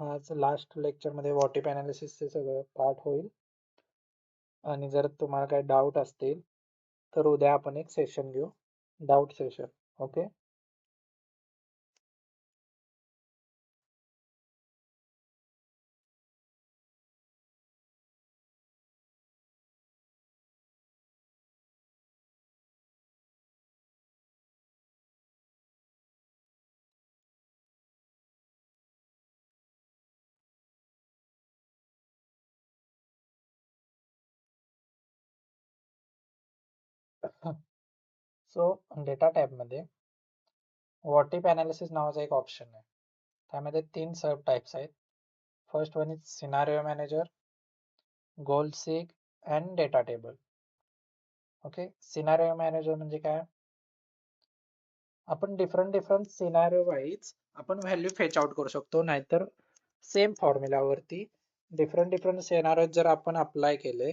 आज लास्ट लेक्चरमध्ये व्हॉटिप अनालिसिसचे सगळं पार्ट होईल आणि जर तुम्हाला काही डाऊट असतील तर उद्या आपण एक सेशन घेऊ, doubt session. Okay. So data टॅबमध्ये व्हॉटिप अनालिसिस नावाचा एक ऑप्शन आहे. त्यामध्ये 3 सब टाइप्स आहेत. First one is scenario manager, goal sick and data table. Okay. Scenario manager म्हणजे काय? आपण डिफरंट सिनारिओ वाईज आपण व्हॅल्यू फेच आउट करू शकतो, नाहीतर सेम फॉर्म्युलावरती डिफरंट सिनारिओ जर आपण अप्लाय केले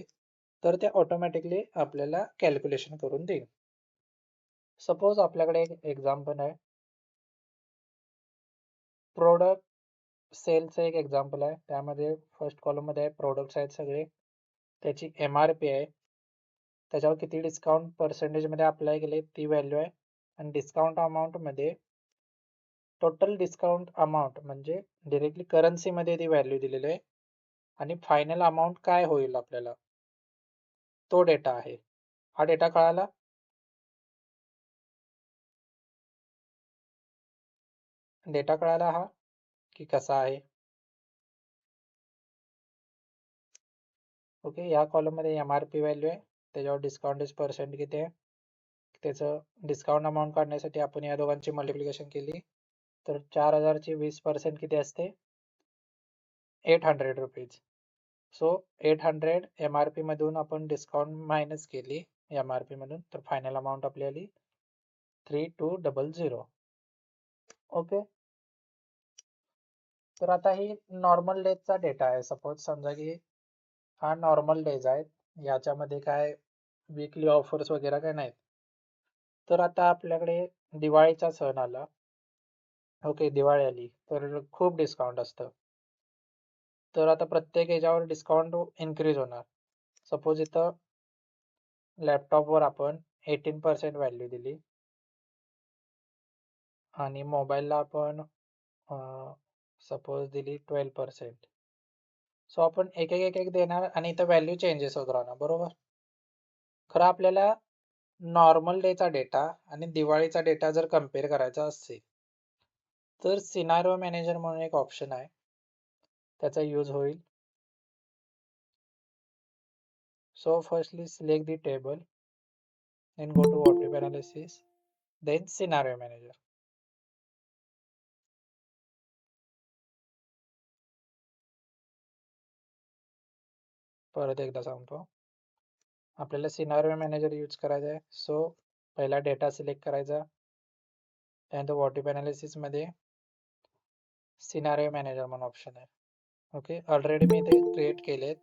तर ते ऑटोमॅटिकली आपल्याला कॅल्क्युलेशन करून देईल. सपोज आपल्याकडे एक एक्झाम्पल आहे, प्रोडक्ट सेलचं एक एक्झाम्पल आहे. त्यामध्ये फर्स्ट कॉलममध्ये आहे प्रोडक्ट्स आहेत सगळे, त्याची MRP आहे, त्याच्यावर किती डिस्काउंट पर्सेंटेजमध्ये अप्लाय केले ती व्हॅल्यू आहे, आणि डिस्काउंट अमाऊंटमध्ये टोटल डिस्काउंट अमाऊंट म्हणजे डिरेक्टली करन्सीमध्ये ती व्हॅल्यू दिलेली आहे, आणि फायनल अमाऊंट काय होईल आपल्याला तो डेटा आहे. हा डेटा कळाला? डेटा कळाला हा की कसा आहे? ओके. या कॉलममध्ये MRP व्हॅल्यू आहे, त्याच्यावर डिस्काउंटेज पर्सेंट किती आहे, त्याचं डिस्काउंट अमाऊंट काढण्यासाठी आपण या दोघांची मल्टिप्लिकेशन केली तर 4000ची 20% किती असते? 800 रुपीज. सो 800 MRP मधून आपण डिस्काउंट मायनस केली MRP मधून, तर फायनल अमाऊंट आपली आली 3200. ओके. तर आता ही नॉर्मल डेजचा डेटा आहे. सपोज समजा की हा नॉर्मल डेज आहेत, याच्यामध्ये काय वीकली ऑफर्स वगैरे काय नाहीत. तर आता आपल्याकडे दिवाळीचा सण आला. ओके. दिवाळी आली तर खूप डिस्काउंट असतं, तर आता प्रत्येक याच्यावर डिस्काउंट इन्क्रीज होणार. सपोज इथं लॅपटॉपवर आपण 18% व्हॅल्यू दिली आणि मोबाईलला आपण सपोज दिली 12%. सो आपण एक देणार आणि इथं व्हॅल्यू चेंजेस होत राहणार, बरोबर. खरं आपल्याला नॉर्मल डेचा डेटा आणि दिवाळीचा डेटा जर कम्पेअर करायचा असेल तर सिनारिओ मॅनेजर म्हणून एक ऑप्शन आहे, त्याचा यूज होईल. So firstly select the table, then go to what if analysis, then scenario manager. परत एकदा सांगतो, आपल्याला सिनारिओ मॅनेजर यूज करायचा आहे. सो पहिला डेटा सिलेक्ट करायचा, त्यानंतर व्हॉटिप अनालिसिस मध्ये सिनारिओ मॅनेजर म्हणून ऑप्शन आहे. ओके. ऑलरेडी मी ते क्रिएट केलेत.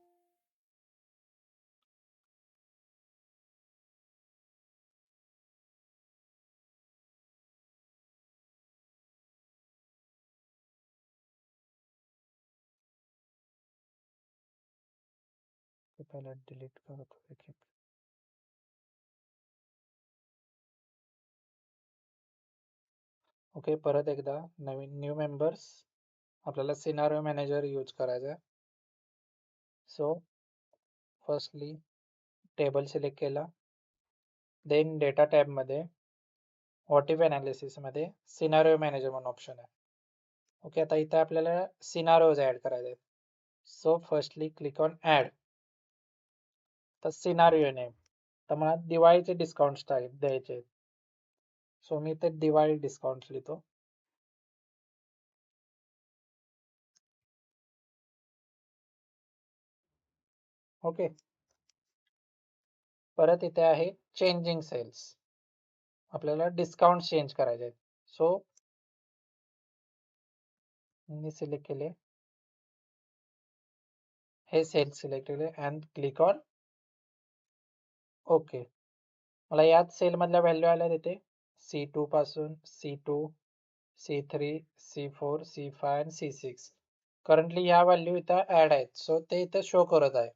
पहिला डिलीट करतो एक. ओके. परत एकदा नवीन न्यू मेंबर्स, आपल्याला सिनारिओ मॅनेजर यूज करायचा आहे. सो फर्स्टली टेबल सिलेक्ट केला, देन डेटा टॅबमध्ये व्हॉटिप अनालिसिस मध्ये सिनारिओ मॅनेजर म्हणून ऑप्शन आहे. ओके. आता इथे आपल्याला सिनारिओज ऍड करायचे आहेत. So firstly click on add. तर सिनारिओ नेम, तर मला दिवाळीचे डिस्काउंट्स द्यायचे. सो मी ते दिवाळी डिस्काउंट्स लिहितो. ओके. परत इथे आहे चेंजिंग सेल्स, आपल्याला डिस्काउंट चेंज करायचे आहेत. सो मी सिलेक्ट केले, हे सेल्स सिलेक्ट केले अँड क्लिक ऑन ओके. मला याच सेल मधल्या व्हॅल्यू आल्या तिथे C2 पासून C2, C3, C4, C5 आणि C6. करंटली ह्या व्हॅल्यू इथं ऍड आहेत, सो ते इथं शो करत आहे.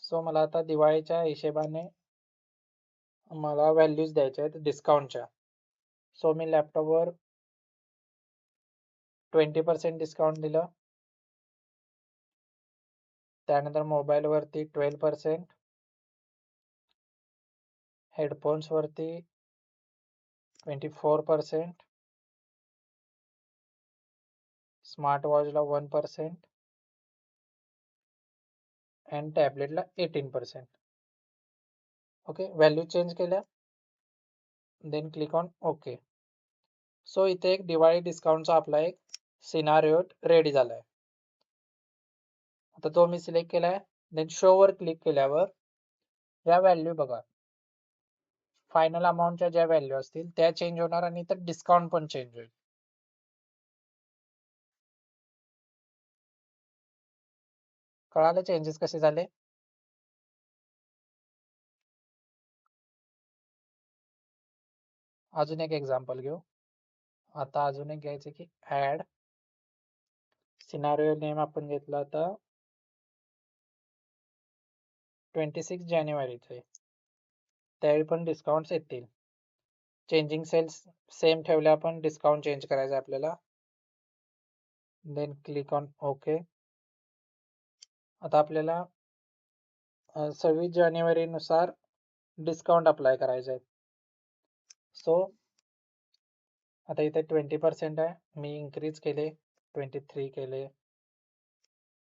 सो मला आता दिवाळीच्या हिशेबाने मला व्हॅल्यूज द्यायच्या आहेत डिस्काउंटच्या. सो मी लॅपटॉपवर 20% डिस्काउंट दिलं, त्यानंतर मोबाईलवरती 12%, हेडफोन्सवरती 24%, स्मार्ट वॉचला 1% अँड टॅबलेटला 18%. ओके, व्हॅल्यू चेंज केल्या, then click on okay. So इथे एक दिवाळी डिस्काउंटचा आपला एक सिनारिओ रेडी झालाय. आता तो मी सिलेक्ट केलाय, देन शो वर क्लिक केल्यावर या व्हॅल्यू बघा, फायनल अमाऊंटच्या ज्या व्हॅल्यू असतील त्या चेंज होणार आणि इथं डिस्काउंट पण चेंज होईल. कळालं चेंजेस कसे झाले? अजून एक एक्झाम्पल घेऊ. आता अजून एक घ्यायचं की ऍड सिनारिओ नेम आपण घेतला आता 26 जानेवारीचे, त्यावेळी पण डिस्काउंट्स येतील. चेंजिंग सेल्स सेम ठेवल्या, आपण डिस्काउंट चेंज करायचं आपल्याला, देन क्लिक ऑन ओके. आता आपल्याला 26 जानेवारी नुसार डिस्काउंट अप्लाय करायचे आहे. सो आता इथे 20% आहे, मी इन्क्रीज केले, 23 केले,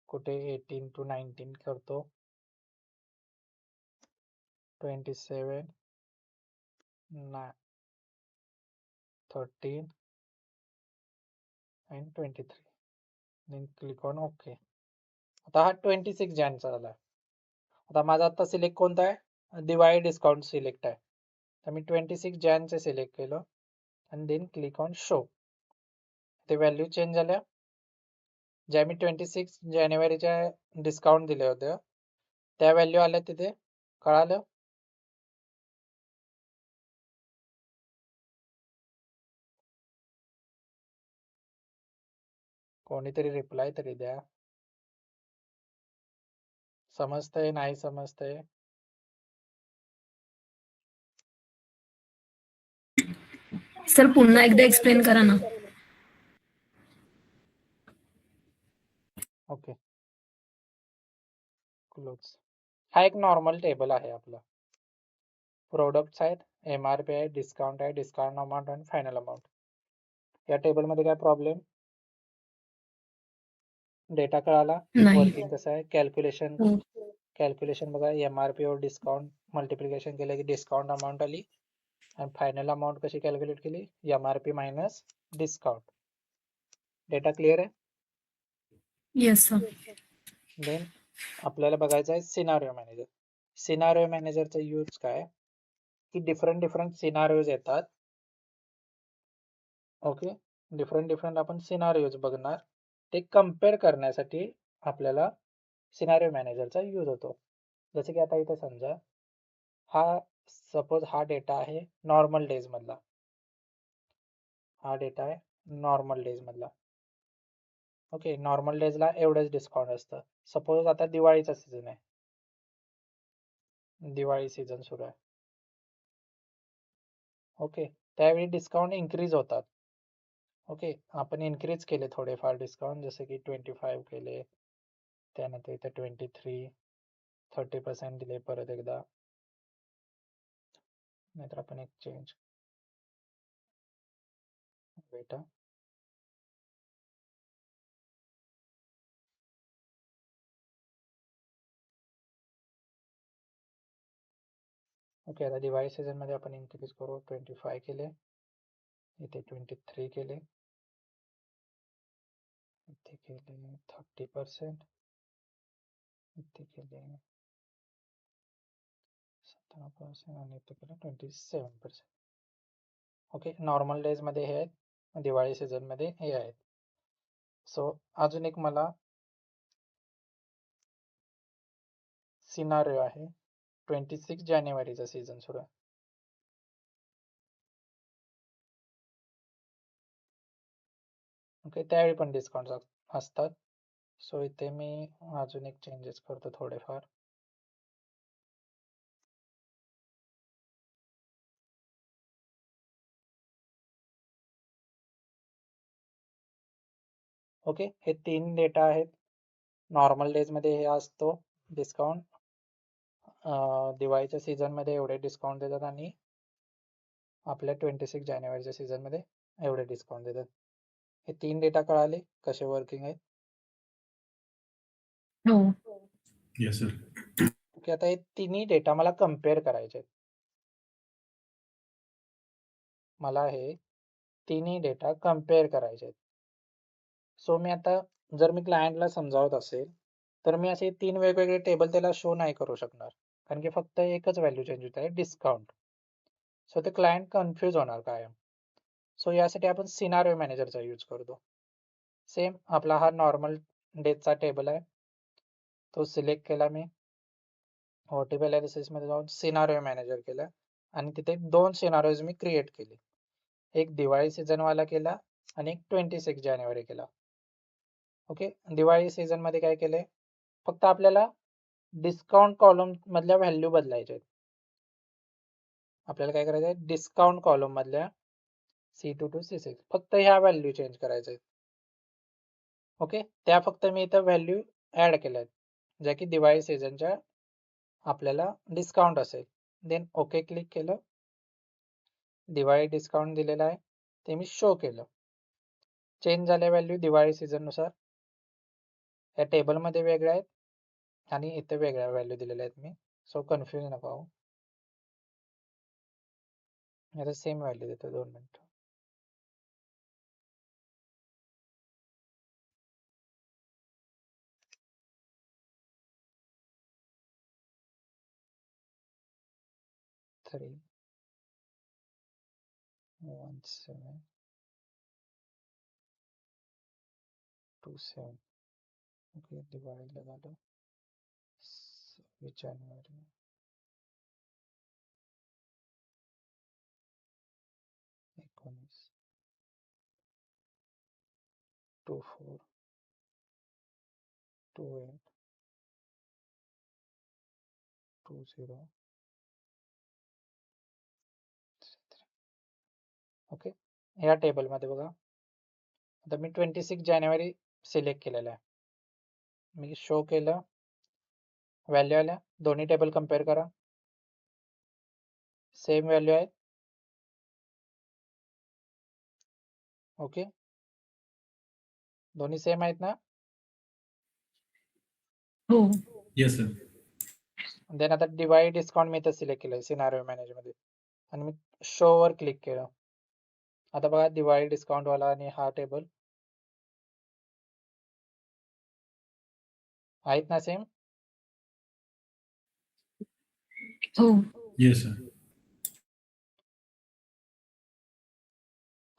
कुठे 18 to 19 करतो, 27, 13 and 23, then click on OK. आता हा 26 जॅनचा झाला. आता माझा आता सिलेक्ट कोणता आहे? दिवाळी डिस्काउंट सिलेक्ट आहे, तर मी 26 जॅनचे सिलेक्ट केलं आणि देन क्लिक ऑन शो. ते व्हॅल्यू चेंज झाल्या, ज्या मी 26 जानेवारीच्या डिस्काउंट दिले होते त्या व्हॅल्यू आल्या तिथे. कळालं? कोणीतरी रिप्लाय तरी द्या. समजतंय नाही समजतंय? सर पुन्हा एकदा एक्सप्लेन करा ना. Okay, close. हा एक नॉर्मल टेबल आहे आपला. प्रोडक्ट्स आहेत, MRP आहे, डिस्काउंट आहे, डिस्काउंट अमाऊंट आणि फायनल अमाऊंट. या टेबलमध्ये काय प्रॉब्लेम? डेटा कळाला? नाही. वर्किंग कसं आहे? कॅल्क्युलेशन हो. कॅल्क्युलेशन बघा, MRP वर डिस्काउंट मल्टिप्लिकेशन केलं की डिस्काउंट अमाऊंट आली, आणि फायनल अमाऊंट कशी कॅल्क्युलेट केली? MRP minus discount. Data clear आहे? Yes sir. देन आपल्याला बघायचं आहे सिनारिओ मॅनेजर. सिनारिओ मॅनेजरचा यूज काय की डिफरंट सिनारिओज येतात. ओके, डिफरंट आपण सिनारिओज बघणार, ते कम्पेअर करण्यासाठी आपल्याला सिनारिओ मॅनेजरचा यूज होतो. जसं की आता इथे समजा हा सपोज हा डेटा आहे नॉर्मल डेज मधला, हा डेटा आहे नॉर्मल डेज मधला. ओके, नॉर्मल डेजला एवढंच डिस्काउंट असतं. सपोज आता दिवाळीचा सीझन आहे, दिवाळी सीझन सुरू आहे. ओके, त्यावेळी डिस्काउंट इन्क्रीज होतात. ओके, आपण इन्क्रीज केले थोडेफार डिस्काउंट, जसे की 25 केले, त्यानंतर इथे 23, 30% दिले परत एकदा, नाहीतर आपण एक चेंज बेटा. ओके, आता दिवाळी सीझन मध्ये आपण इन्क्रीज करू, 25 केले, इथे 23 केले, इथे केले 30%, इथे केले 17% आणि इथे केले 27%. ओके, नॉर्मल डेज मध्ये हे आहेत, दिवाळी सीझन मध्ये हे आहेत. सो अजून एक मला सिनारिओ आहे, 26 जानेवारीचा सीझन सुरू आहे. ओके, त्यावेळी पण डिस्काउंट असतात. सो इथे मी अजून एक चेंजेस करतो थोडेफार. ओके, हे 3 डेटा आहेत. नॉर्मल डेजमध्ये हे असतो डिस्काउंट. दिवाळीच्या सीझनमध्ये एवढे डिस्काउंट देतात आणि आपल्या 26 जानेवारीच्या सीझनमध्ये एवढे डिस्काउंट देतात. हे 3 डेटा कळाले कसे वर्किंग आहेत. हो. Yes sir. ओके, आता हे तिन्ही डेटा मला कम्पेअर करायचे आहेत. मला हे तिन्ही डेटा कम्पेअर करायचे आहेत. सो मी आता जर मी क्लायंटला समजावत असेल तर मी असे 3 वेगवेगळे टेबल त्याला शो नाही करू शकणार, कारण की फक्त एकच व्हॅल्यू चेंज होत आहे, डिस्काउंट. सो ते क्लायंट कन्फ्यूज होणार कायम. सो यासाठी आपण सिनारिओ मॅनेजरचा यूज करतो. सेम आपला हा नॉर्मल डेजचा टेबल आहे, तो सिलेक्ट केला मी. ओटीपी अनालिसिस मध्ये जाऊन सिनारिओ मॅनेजर केला आणि तिथे 2 सिनारिओज मी क्रिएट केले. एक दिवाळी सीझन वाला केला आणि एक 26 जानेवारी केला. ओके, दिवाळी सीझन मध्ये काय केलंय, फक्त आपल्याला डिस्काउंट कॉलम मधल्या व्हॅल्यू बदलायच्या आहेत. आपल्याला काय करायचं आहे, डिस्काउंट कॉलम मधल्या C2 to C6 फक्त ह्या व्हॅल्यू चेंज करायच्या आहेत. ओके, त्या फक्त मी इथं व्हॅल्यू ऍड केल्या आहेत, ज्या की दिवाळी सीझनच्या आपल्याला डिस्काउंट असेल. देन ओके क्लिक केलं, दिवाळी डिस्काउंट दिलेला आहे ते मी शो केलं. चेंज झाल्या व्हॅल्यू दिवाळी सीझन नुसार या टेबलमध्ये वेगळ्या आहेत आणि इथे वेगळ्या व्हॅल्यू दिलेल्या आहेत मी. सो कन्फ्युज नको होऊ. आता सेम व्हॅल्यू देतो, 2 मिनिट. थ्री 1 7 2 7. ओके, दिवाळीला झालं 26 जानेवारी 19 2 4 2 8 2 0. ओके, या टेबलमध्ये बघा आता मी 26 जानेवारी सिलेक्ट केलेला आहे. मी शो केलं, व्हॅल्यू आल्या, दोन्ही टेबल कम्पेअर करा. सेम व्हॅल्यू आहेत. ओके, दोन्ही सेम आहेत ना. हो. Yes sir. देन आता दिवाळी डिस्काउंट मी इथं सिलेक्ट केलं सिनारिओ मॅनेजर मध्ये आणि मी शो वर क्लिक केलं. आता बघा दिवाळी डिस्काउंट वाला आणि हा टेबल आहेत ना सेम. हो. Yes sir.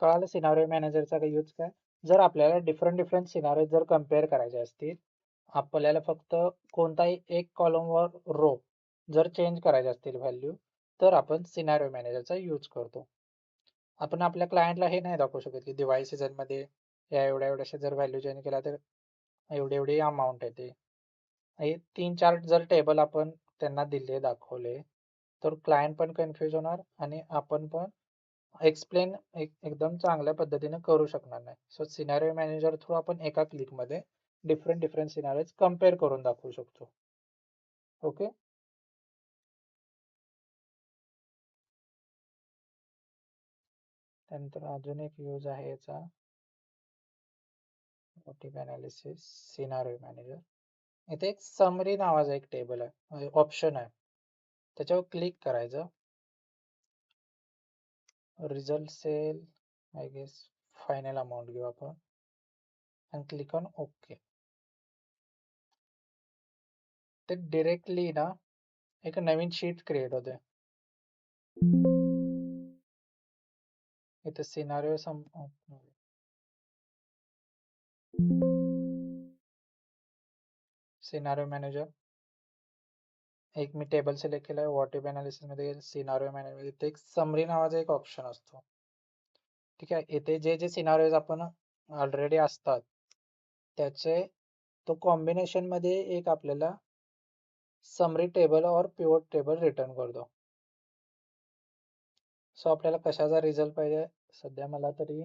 कळालं सिनारिओ मॅनेजरचा काही यूज काय. जर आपल्याला डिफरंट सिनारिओ जर कम्पेअर करायचे असतील, आपल्याला फक्त कोणताही एक कॉलमवर रो जर चेंज करायचे असतील व्हॅल्यू, तर आपण सिनारिओ मॅनेजरचा यूज करतो. आपण आपल्या क्लायंटला हे नाही दाखवू शकत की दिवाळी सीझन मध्ये या एवढ्या एवढ्याशा जर व्हॅल्यू चेंज केला तर एवढी एवढी अमाऊंट येते. हे 3-4 जर टेबल आपण त्यांना दिले दाखवले तर क्लायंट पण कन्फ्युज होणार आणि आपण पण एक्सप्लेन एकदम चांगल्या पद्धतीने करू शकणार नाही. सो सिनारिओ मॅनेजर थ्रू आपण एका क्लिकमध्ये डिफरंट सिनारिओज कम्पेअर करून दाखवू शकतो. ओके, त्यानंतर अजून एक यूज आहे याचा, ओटीपी अनालिसिस सिनारिओ मॅनेजर. इथे एक समरी नावाचा एक टेबल आहे, ऑप्शन आहे, त्याच्यावर क्लिक करायचं. Result cell I guess final amount घेऊ आपण आणि क्लिक ऑन ओके. ते डिरेक्टली ना एक नवीन शीट क्रिएट होते. इथे सिनारिओ सिनारिओ मॅनेजर एक मी टेबल सिलेक्ट केलं, ओटीपी अनालिसिस मध्ये सिनारिओ मॅनेजर इथे एक समरी नावाचा एक ऑप्शन असतो. ठीक आहे, इथे जे जे सिनारिओज आपण ऑलरेडी असतात त्याचे तो कॉम्बिनेशन मध्ये एक आपल्याला समरी टेबल और पिवट टेबल रिटर्न करतो. सो आपल्याला कशाचा रिझल्ट पाहिजे? सध्या मला तरी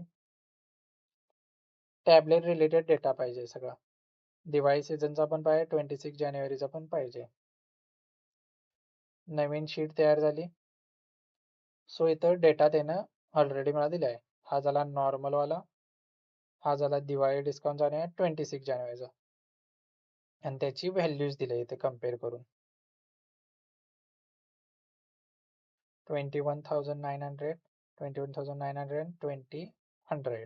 टॅबलेट रिलेटेड डेटा पाहिजे सगळा. दिवाळी सीझनचा पण पाहिजे, 26 जानेवारीचा पण पाहिजे. नवीन शीट तयार झाली. सो इथं डेटा त्यानं ऑलरेडी मला दिला आहे. हा झाला नॉर्मल वाला, हा झाला दिवाळी डिस्काउंट आणि 26 जानेवारीचा, आणि त्याची व्हॅल्यूज दिली इथे कम्पेअर करून. 21,900, 21,900, 20,100.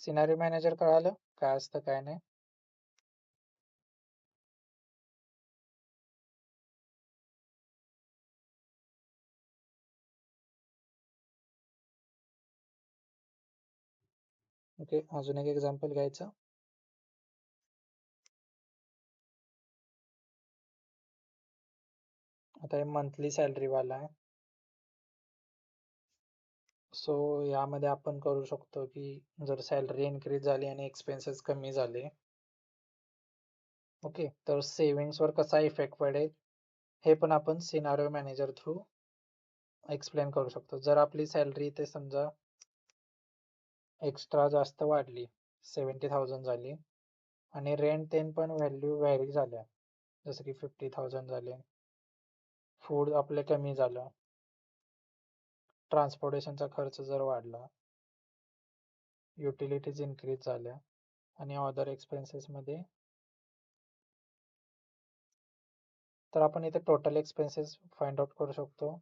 सिनारिओ मॅनेजर कळालं काय असतं काय नाही? ओके, अजून एक एक्झाम्पल घ्यायचं. आता हे मंथली सॅलरी वाला आहे. सो यामध्ये आपण करू शकतो की जर सॅलरी इन्क्रीज झाली आणि एक्सपेन्सेस कमी झाले, ओके, तर सेव्हिंग्सवर कसा इफेक्ट पडेल हे पण आपण सिनारिओ मॅनेजर थ्रू एक्सप्लेन करू शकतो. जर आपली सॅलरी इथे समजा एक्स्ट्रा जास्त वाढली, 70,000 झाली, आणि रेंट तेन पण व्हॅल्यू व्हॅरी झाल्या, जसं की 50,000 झाले, फूड आपले कमी झालं, ट्रान्सपोर्टेशनचा खर्च जर वाढला, युटिलिटीज इन्क्रीज झाल्या, आणि अदर एक्सपेन्सेसमध्ये, तर आपण इथे टोटल एक्सपेन्सेस फाइंड आउट करू शकतो.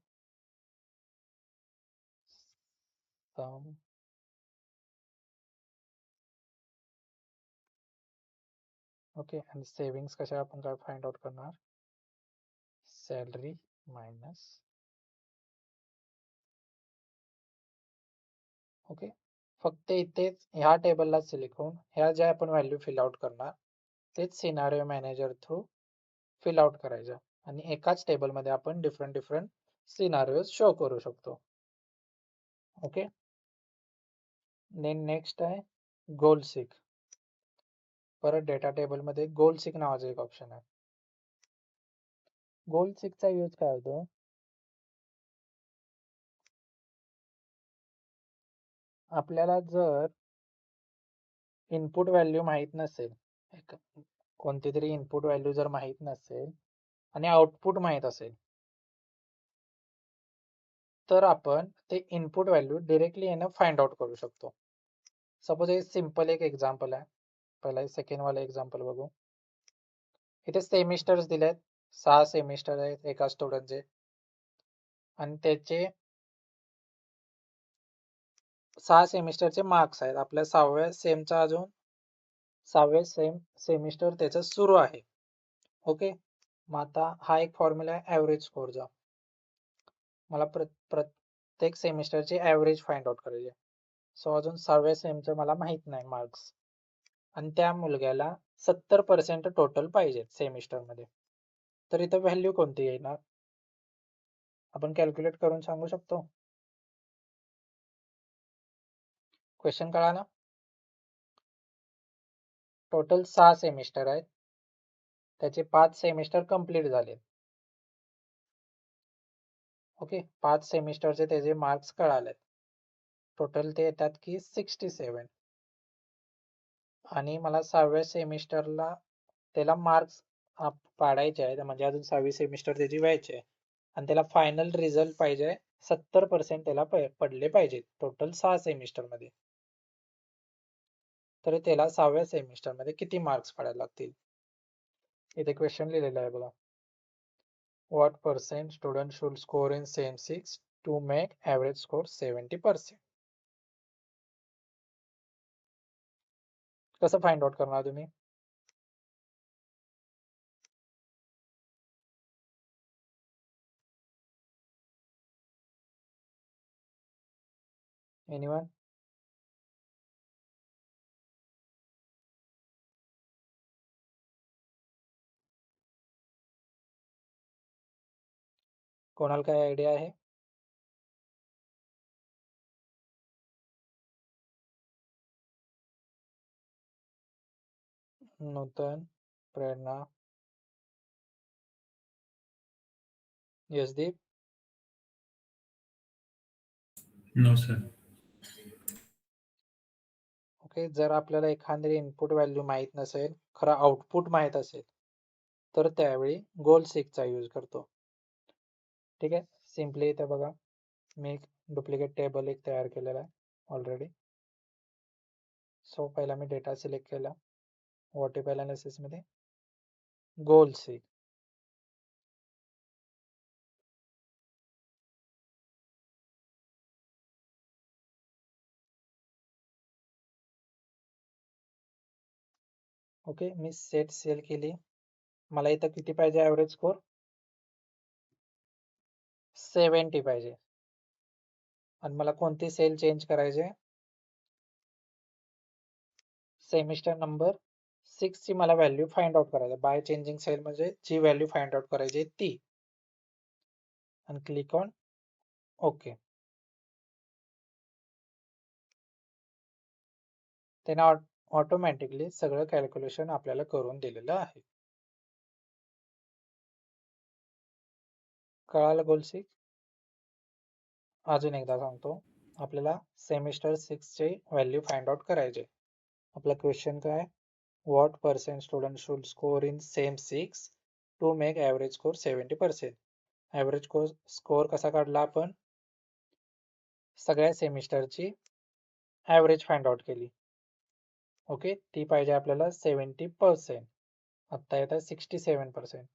ओके, आणि सेव्हिंग्स कशा आपण काय फाइंड आउट करणार? सॅलरी मायनस, ओके, फक्त इथेच ह्या टेबलला सिलेक्ट करून ह्या ज्या आपण व्हॅल्यू फिल आउट करणार तेच scenario manager through fill out करायच्या, आणि एकाच टेबलमध्ये आपण डिफरंट डिफरंट सिनारिओज शो करू शकतो. ओके, नेक्स्ट आहे गोल सीक. परत डेटा टेबलमध्ये गोल सीक नावाचा एक ऑप्शन आहे. गोल सीकचा यूज काय होतो? आपल्याला जर इनपुट व्हॅल्यू माहीत नसेल, कोणती तरी इनपुट व्हॅल्यू जर माहीत नसेल आणि आउटपुट माहीत असेल, तर आपण ते इनपुट व्हॅल्यू डिरेक्टली येणं फाइंड आउट करू शकतो. सपोज हे सिंपल एक एक्झाम्पल आहे. पहिला सेकंड वाला एक्झाम्पल बघू. इथे सेमिस्टर्स दिले आहेत, 6 सेमिस्टर आहेत एका स्टुडंटचे, आणि त्याचे 6 सेमिस्टरचे मार्क्स आहेत. आपल्या 6व्या सेमचा अजून 6व्या सेमिस्टर त्याचा सुरू आहे. ओके, मग आता हा एक फॉर्म्युला आहे ॲव्हरेज स्कोरचा. मला प्रत्येक सेमिस्टरचे ॲव्हरेज फाइंड आउट करायचे. सो अजून 6व्या सेमचं मला माहित नाही मार्क्स, आणि त्या मुलग्याला 70% टोटल पाहिजे सेमिस्टरमध्ये, तर इथं व्हॅल्यू कोणती येणार आपण कॅल्क्युलेट करून सांगू शकतो? क्वेश्चन कळाला? टोटल 6 सेमिस्टर आहेत, त्याचे 5 सेमिस्टर कंप्लीट झाले. ओके, 5 सेमिस्टरचे त्याचे मार्क्स कळालेत. टोटल ते येतात की 67, आणि मला 6व्या सेमिस्टरला त्याला मार्क्स पाडायचे आहेत, म्हणजे अजून 6वी सेमिस्टर त्याची व्हायची आहे, आणि त्याला फायनल रिझल्ट पाहिजे 70% त्याला पडले पाहिजे टोटल 6 सेमिस्टरमध्ये. तर त्याला 6व्या सेमिस्टरमध्ये किती मार्क्स पडायला लागतील? इथे क्वेश्चन लिहिलेला आहे बघा. What percent student should score in Sem 6 to make average score 70%? कसं फाइंड आउट करणार तुम्ही? एनीवन? कोणाला काय आयडिया आहे? नूतन, प्रेरणा, यशदीप. No, sir. ओके, जर आपल्याला एखादी इनपुट व्हॅल्यू माहीत नसेल, खरं आउटपुट माहीत असेल, तर त्यावेळी गोल सीकचा यूज करतो. ठीक आहे, सिम्पली इथे बघा, मी एक डुप्लिकेट टेबल एक तयार केलेला आहे ऑलरेडी. सो पहिला मी डेटा सिलेक्ट केला, वॉटेबल अनालिसिस मध्ये गोल सीक. ओके, मी सेट सेल केली. मला इथं किती पाहिजे ॲव्हरेज स्कोर? 70 पाहिजे. आणि मला कोणती सेल चेंज करायचे? सेमिस्टर नंबर 6 ची मला व्हॅल्यू फाइंड आउट करायची. बाय चेंजिंग सेल म्हणजे जी व्हॅल्यू फाइंड आउट करायची ती. आणि क्लिक ऑन ओके. त्याने ऑटोमॅटिकली सगळं कॅल्क्युलेशन आपल्याला करून दिलेलं आहे. कळालं गोल सीक? अजून एकदा सांगतो, आपल्याला सेमिस्टर 6 चे व्हॅल्यू फाइंड आउट करायचे. आपला क्वेश्चन काय? What percent student should score in sem 6 to make average score 70%. Average score कसा काढला आपण? सगळ्या सेमिस्टरची ॲव्हरेज फाइंड आउट केली. ओके, ती पाहिजे आपल्याला 70%. आत्ता येत आहे 67%.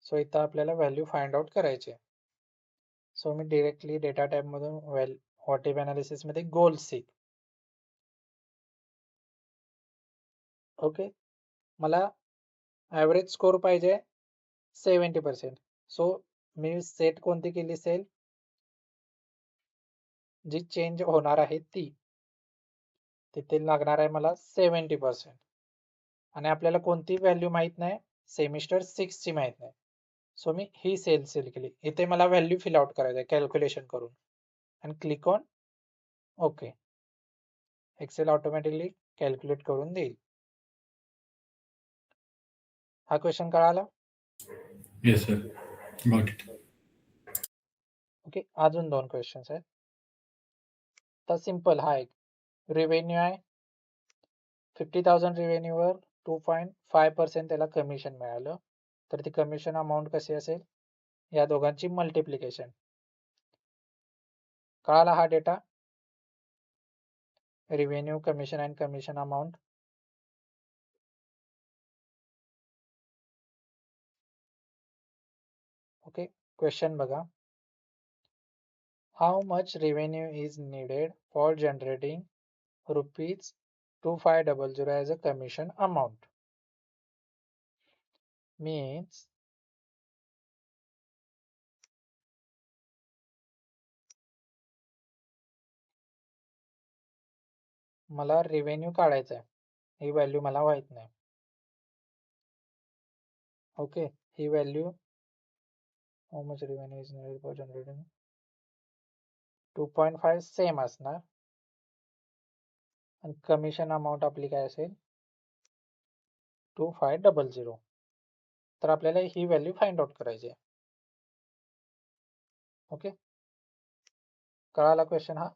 सो इथं आपल्याला व्हॅल्यू फाइंड आउट करायचे. सो मी डिरेक्टली डेटा टॅब मधून व्हॉटेब अनालिसिस मध्ये गोल सीक. ओके, मला ॲव्हरेज स्कोर पाहिजे 70%. सो मी सेट कोणती केली सेल? जी चेंज होणार आहे ती. तिथे लागणार आहे मला 70%. आणि आपल्याला कोणती व्हॅल्यू माहित नाही? सेमिस्टर 6 ची माहित नाही. सो मी ही सेल सिलेक्ट केली. इथे मला व्हॅल्यू फिल आउट करायचं आहे कॅल्क्युलेशन करून. आणि click on okay. Excel automatically calculate करून देईल. हा क्वेश्चन कळाला? Yes, sir. Got it. Okay, अजून 2 क्वेश्चन्स आहेत. तर सिंपल हा एक रेव्हेन्यू आहे. 50,000 रेव्हेन्यूवर 2.5% त्याला कमिशन मिळालं. तर ती कमिशन अमाऊंट कशी असेल? या दोघांची मल्टिप्लिकेशन. कळाला हा डेटा? Revenue, commission and commission amount. Okay, question बघा. How much revenue is needed for generating ₹2500 as a commission amount? Means मला रेव्हेन्यू काढायचा आहे. ही व्हॅल्यू मला माहित नाही. ओके, ही value how much revenue is needed for generating 2.5 same असणार. आणि कमिशन अमाऊंट आपली काय असेल? 2500. तर आपल्याला ही व्हॅल्यू फाइंड आउट करायची आहे. ओके, कळाला क्वेश्चन हा?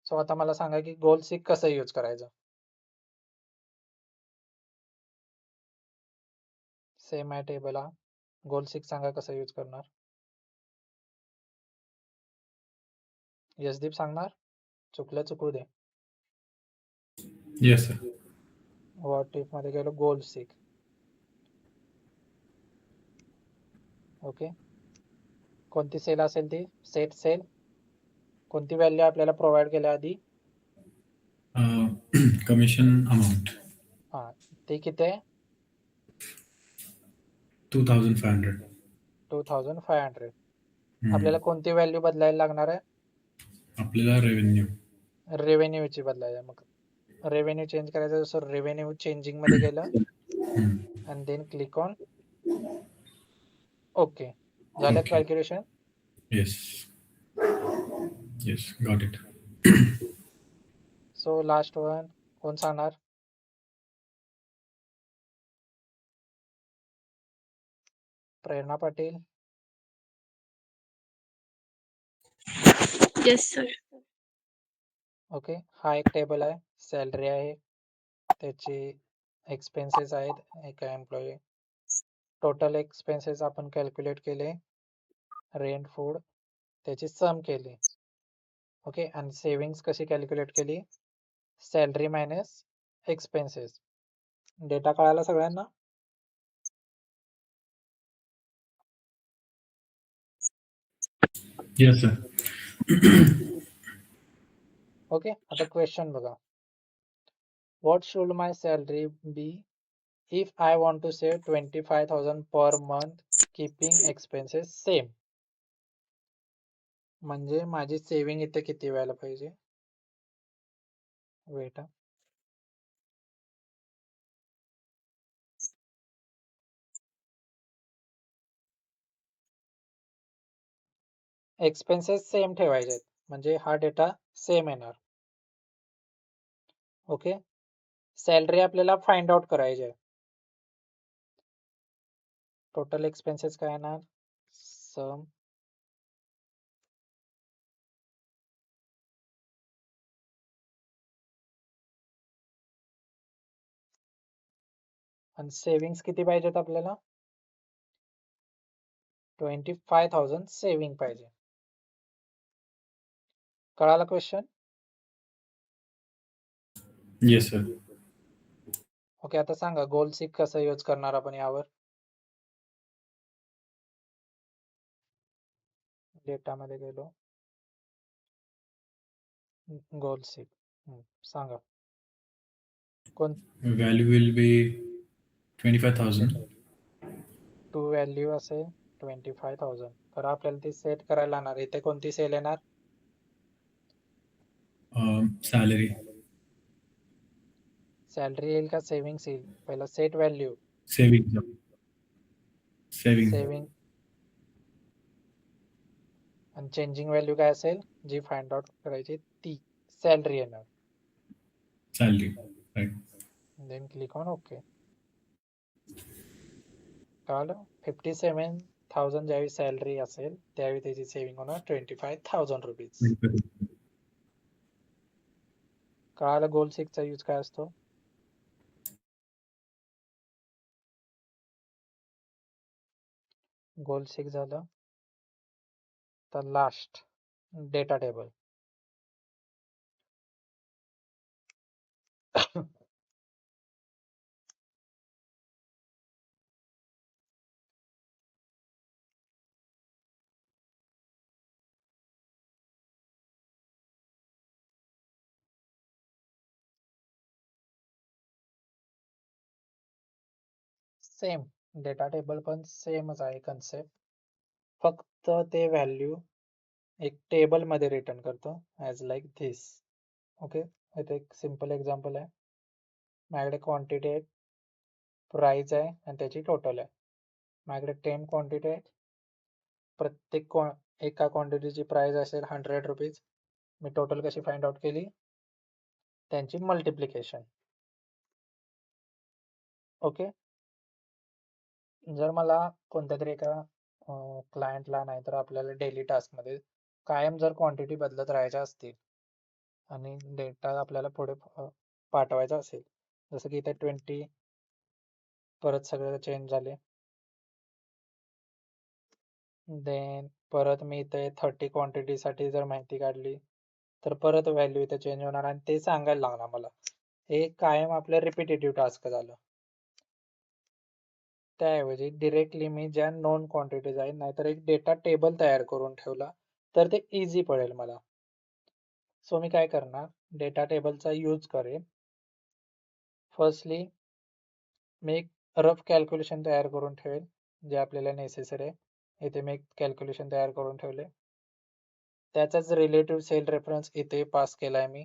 सो आता मला सांगा की गोल सीक कसं यूज करायचं? सेम आहे टेबल हा. गोल सीक सांगा कसं यूज करणार? यशदीप सांगणार? चुकलं चुकू दे. Yes, sir. व्हॉट इफ मध्ये गेलो गोल सीक. ओके, कोणती सेल असेल ती? Set cell. कोणती व्हॅल्यू आपल्याला प्रोव्हाइड केल्या आधी? Commission amount हा, ती किती आहे? 2,500. 2500. आपल्याला कोणती व्हॅल्यू बदलायला लागणार आहे? आपल्याला रेव्हेन्यू. रेव्हेन्यूची बदलायला. मग रेव्हेन्यू चेंज करायचं, जसं रेव्हेन्यू चेंजिंग मध्ये गेलं आणि देन क्लिक ऑन ओके. झालं Okay. Calculation? Yes. Yes, got it. So last one कोण सांगणार? Prerna Patil. Yes sir. Okay, हा एक टेबल आहे, सॅलरी आहे, त्याची एक्सपेन्सेस आहेत एका एम्प्लॉई, टोटल एक्सपेन्सेस आपण कॅल्क्युलेट केले, रेंट फूड त्याची सम केली. ओके, आणि सेविंग्स कशी कॅल्क्युलेट केली? Salary minus expenses. डेटा कळाला सगळ्यांना? Yes, sir. ओके, आता क्वेश्चन बघा. What should my salary be if I want to save 25,000 per month keeping expenses same? म्हणजे माझी सेविंग इथे किती व्हायला पाहिजे? वेट, एक्सपेन्सेस सेम ठेवायचे म्हणजे हा डेटा सेम येणार. ओके, सॅलरी आपल्याला फाइंड आउट करायची आहे. टोटल एक्सपेन्सेस काय येणार? सम आणि सेविंग्स किती पाहिजेत आपल्याला? 25,000 सेविंग पाहिजे. कळाला क्वेश्चन? Yes, sir. ओके, आता सांगा गोल सीक कसं यूज करणार आपण यावर? डेटा मध्ये गेलो, गोल सीक सांगा कोण? Value will be 25,000. To value असेल 25,000, तर आपल्याला ती सेट करायला लागणार. इथे कोणती सेल येणार? Salary. सॅलरी येईल का सेविंग्स येईल? पहिला set value. Saving. Saving. Saving आणि चेंजिंग व्हॅल्यू काय असेल जी फाइंड आउट करायची ती सॅलरी येणार. Salary. Right. Then click on okay. कळालं? 57,000 ज्यावेळी सॅलरी असेल त्यावेळी त्याची सेविंग होणार 25,000 रुपीज. 25,000. कळालं गोल सिक्सचा यूज काय असतो? गोल सिक्स झालं तर last data table. Same data table पण सेमच आहे कन्सेप्ट, फक्त ते व्हॅल्यू एक टेबल मध्ये रिटर्न करतो ॲज लाईक धिस. ओके, इथे एक सिम्पल एक्झाम्पल आहे. माझ्याकडे क्वांटिटी आहे, प्राइस आहे आणि त्याची टोटल आहे. माझ्याकडे 10 क्वांटिटी आहे, प्रत्येक एका क्वांटिटीची प्राइस असेल 100 रुपीज. मी टोटल कशी फाइंड आउट केली? त्यांची मल्टिप्लिकेशन. ओके, जर मला कोणत्या तरी एका क्लायंटला नाही तर आपल्याला डेली टास्कमध्ये कायम जर क्वांटिटी बदलत राहायच्या असतील आणि डेटा आपल्याला पुढे पाठवायचा असेल, जसं की इथे 20 परत सगळं चेंज झाले, देन परत मी इथे 30 क्वांटिटीसाठी जर माहिती काढली तर परत व्हॅल्यू इथे चेंज होणार आणि ते सांगायला लागणार मला. हे कायम आपलं रिपिटेटिव्ह टास्क झालं. त्याऐवजी डिरेक्टली मी ज्या नोन क्वांटिटीज आहेत नाहीतर एक डेटा टेबल तयार करून ठेवला तर ते इझी पडेल मला. सो मी काय करणार, डेटा टेबलचा यूज करेन. फर्स्टली मी एक रफ कॅल्क्युलेशन तयार करून ठेवेल जे आपल्याला नेसेसरी आहे. इथे मी एक कॅल्क्युलेशन तयार करून ठेवले, त्याचाच रिलेटिव्ह सेल रेफरन्स इथे पास केलाय मी.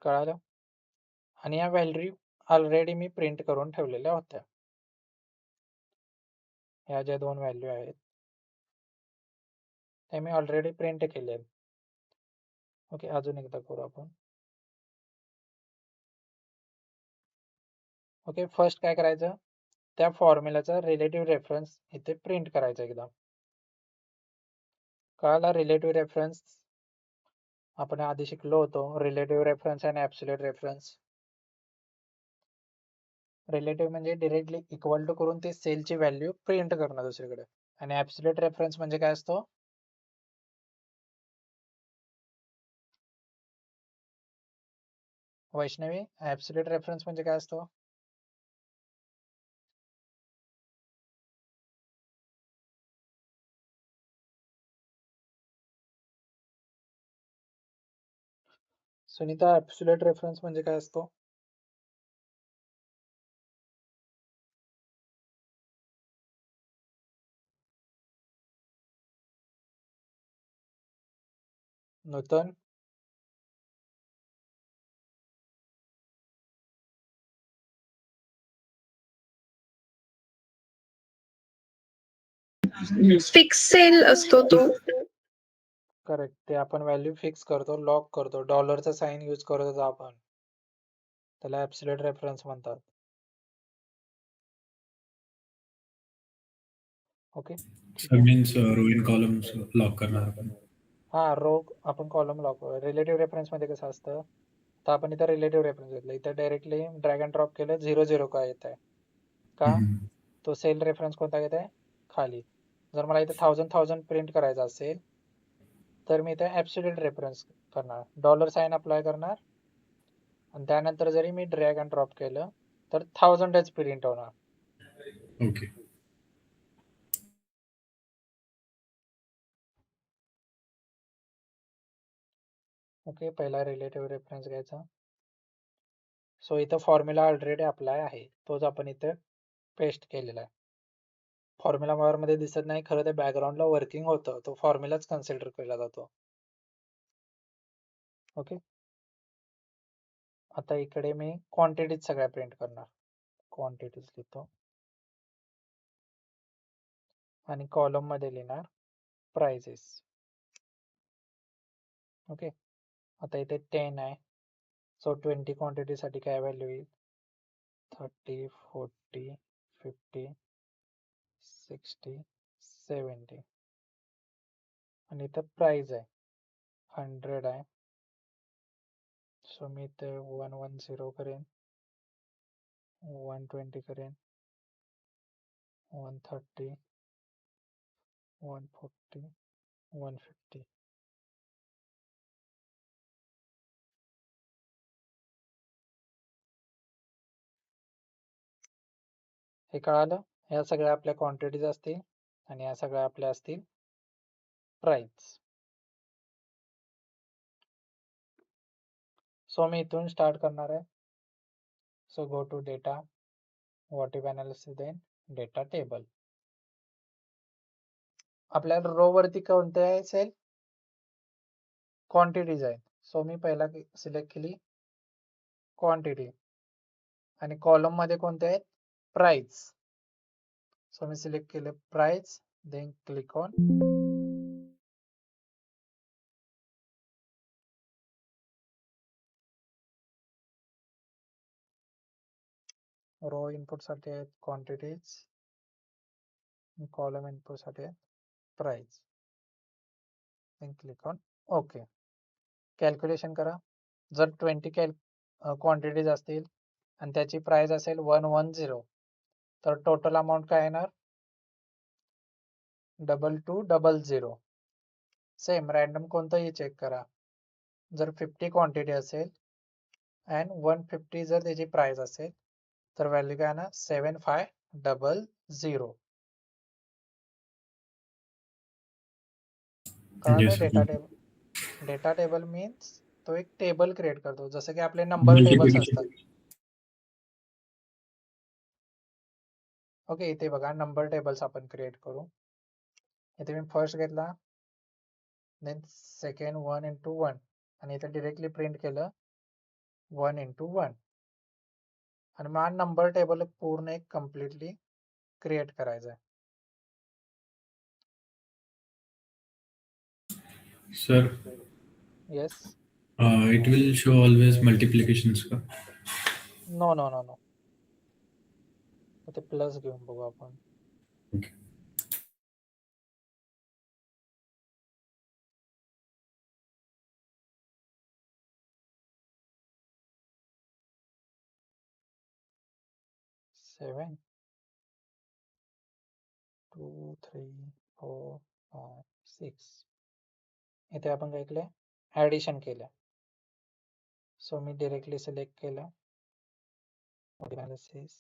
कळालं? आणि या व्हॅल्यू ऑलरेडी मी प्रिंट करून ठेवलेल्या होत्या. ह्या ज्या दोन व्हॅल्यू आहेत त्या मी ऑलरेडी प्रिंट केल्या. ओके, अजून एकदा करू आपण. ओके, फर्स्ट काय करायचं, त्या फॉर्म्युलाचा रिलेटिव्ह रेफरन्स इथे प्रिंट करायचा एकदा. कळाला रिलेटिव्ह रेफरन्स? आपण आधी शिकलो होतो रिलेटिव्ह रेफरन्स आणि ॲब्सोल्यूट रेफरन्स. रिलेटिव्ह म्हणजे डिरेक्टली इक्वल टू करून ते सेलची व्हॅल्यू प्रिंट करणं दुसरीकडे, आणि ॲब्सोल्यूट रेफरन्स म्हणजे काय असतो, वैष्णवी ॲब्सोल्यूट रेफरन्स म्हणजे काय असतो? सुनीता ॲब्सोल्यूट रेफरन्स म्हणजे काय असतो? नूतन फिक्स सेल असतो तो. करेक्ट, ते आपण व्हॅल्यू फिक्स करतो, लॉक करतो, डॉलरचा साईन यूज करतो आपण, त्याला ॲब्सोल्यूट रेफरन्स म्हणतात. ओके, ठीक सर आहे. Means row in columns lock करणार आपण. हा, रो आपण कॉलम लॉक. रिलेटिव्ह रेफरन्स मध्ये कसं असतं, तर आपण इथं रिलेटिव्ह रेफरन्स घेतलं, इथं डायरेक्टली ड्रॅग अँड ड्रॉप केलं, 0 का येत आहे का, हम्म. तो सेल रेफरन्स कोणता येत आहे खाली. जर मला इथे 1000 प्रिंट करायचं असेल तर मी इथे ॲब्सोल्यूट रेफरन्स करणार, डॉलर साईन अप्लाय करणार, आणि त्यानंतर जरी मी ड्रॅग अँड ड्रॉप केलं तर 1000च प्रिंट होणार. ओके. ओके, पहिला रिलेटिव्ह रेफरन्स घ्यायचा. सो इथं फॉर्म्युला ऑलरेडी अप्लाय आहे, तोच आपण इथे पेस्ट केलेला आहे. फॉर्म्युला मध्ये दिसत नाही, खरं ते बॅकग्राऊंडला वर्किंग होतं, तो फॉर्म्युलाच कन्सिडर केला जातो. ओके, आता इकडे मी क्वांटिटीज सगळ्या प्रिंट करणार, क्वांटिटीज लिहितो आणि कॉलम मध्ये लिहिणार प्राइजेस. ओके, आता इथे 10 आहे, सो 20 क्वांटिटी साठी काय व्हॅल्यू येईल, 30, 40, 50, 60, 70, आणि इथं प्राइस आहे 100 आहे, सो मी इथे 110 करेन, 120 करेन, 130, 140, 150. हे कळालं? ह्या सगळ्या आपल्या क्वांटिटीज असतील आणि ह्या सगळ्या आपल्या असतील प्राइस. सो मी इथून स्टार्ट करणार आहे. So go to data, what if analysis, then data table. आपल्याला रो वरती कोणते आहे सेल, क्वांटिटीज आहेत, सो मी पहिला सिलेक्ट केली क्वांटिटी, आणि कॉलम मध्ये कोणते आहेत, प्राइस, सो मी सिलेक्ट केले price, then click on row input साठी आहेत क्वांटिटीज, कॉलम इनपुट साठी आहेत price, then click on okay. Calculation करा. जर 20 क्वांटिटीज असतील आणि त्याची प्राइस असेल 110, तर टोटल अमाऊंट काय येणार, 2200. सेम रॅन्डम कोणतंही चेक करा. जर 50 क्वांटिटी असेल अँड 150 जर त्याची प्राइस असेल तर व्हॅल्यू काय येणार, 7500. कळालं? Yes, sir. Data table, data table means तो एक टेबल क्रिएट करतो, जसं की आपले नंबर टेबल्स Multiplication. असतात. ओके, इथे बघा नंबर टेबल्स आपण क्रिएट करू. इथे मी फर्स्ट घेतला, देन सेकंड 1 into 1, आणि इथे डिरेक्टली प्रिंट केलं 1 into 1, आणि मला नंबर टेबल पूर्ण एक कम्प्लिटली क्रिएट करायचं आहे. Sir, yes, It will show always multiplications का? नो नो नो नो ते प्लस घेऊन बघू आपण. Okay. सेवन 2 3 4 5 6 इथे आपण काय केलं ऍडिशन केलं. सो मी डायरेक्टली सिलेक्ट केलं analysis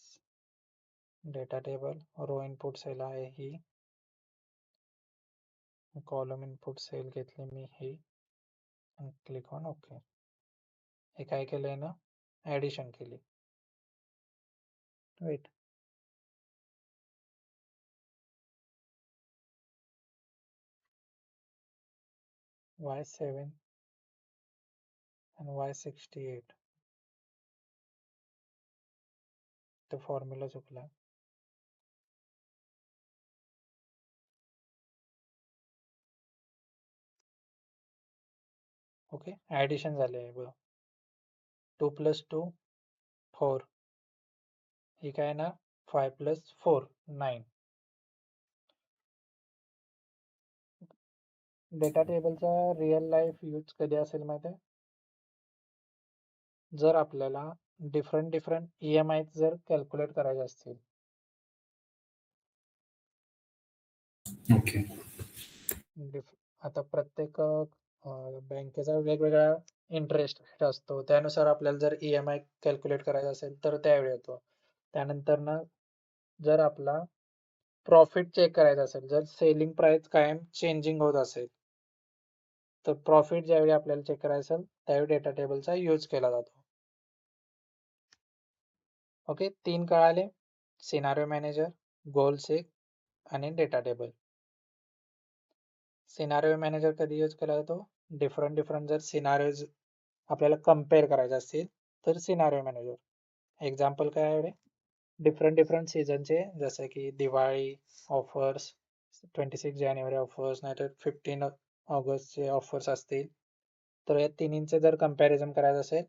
data table row input cell आहे ही कॉलम इनपुट सेल घेतली मी ही क्लिक ऑन ओके. हे काय केलंय ना ऍडिशन केली. वेट y7 and y68 ते फॉर्म्युला चुकला. ओके ऍडिशन झाले आहे बघ 2 + 2 4 ही काय ना 5 + 4 9. डेटा टेबलचा रिअल लाईफ यूज कधी असेल माहिती आहे जर आपल्याला डिफरंट EMI जर कॅल्क्युलेट करायचे असतील. Okay. आता प्रत्येक बँकेचा वेगवेगळा इंटरेस्ट रेट असतो त्यानुसार आपल्याला जर EMI कॅल्क्युलेट करायचा असेल तर त्यावेळी येतो. त्यानंतर ना जर आपला प्रॉफिट चेक करायचा असेल जर सेलिंग प्राइस कायम चेंजिंग होत असेल तर प्रॉफिट ज्यावेळी आपल्याला चेक करायचं असेल त्यावेळी डेटा टेबलचा यूज केला जातो. ओके 3 कळाले सिनारिओ मॅनेजर गोल सेक आणि डेटा टेबल. सिनारिओ मॅनेजर कधी यूज केला जातो डिफरंट जर सिनारिओज आपल्याला कम्पेअर करायचे असतील तर सिनारिओ मॅनेजर. एक्झाम्पल काय आहे डिफरंट सीझनचे जसे की दिवाळी ऑफर्स 26 जानेवारी ऑफर्स नाहीतर 15 ऑगस्टचे ऑफर्स असतील तर या तिन्हींचे जर कम्पॅरिझन करायचं असेल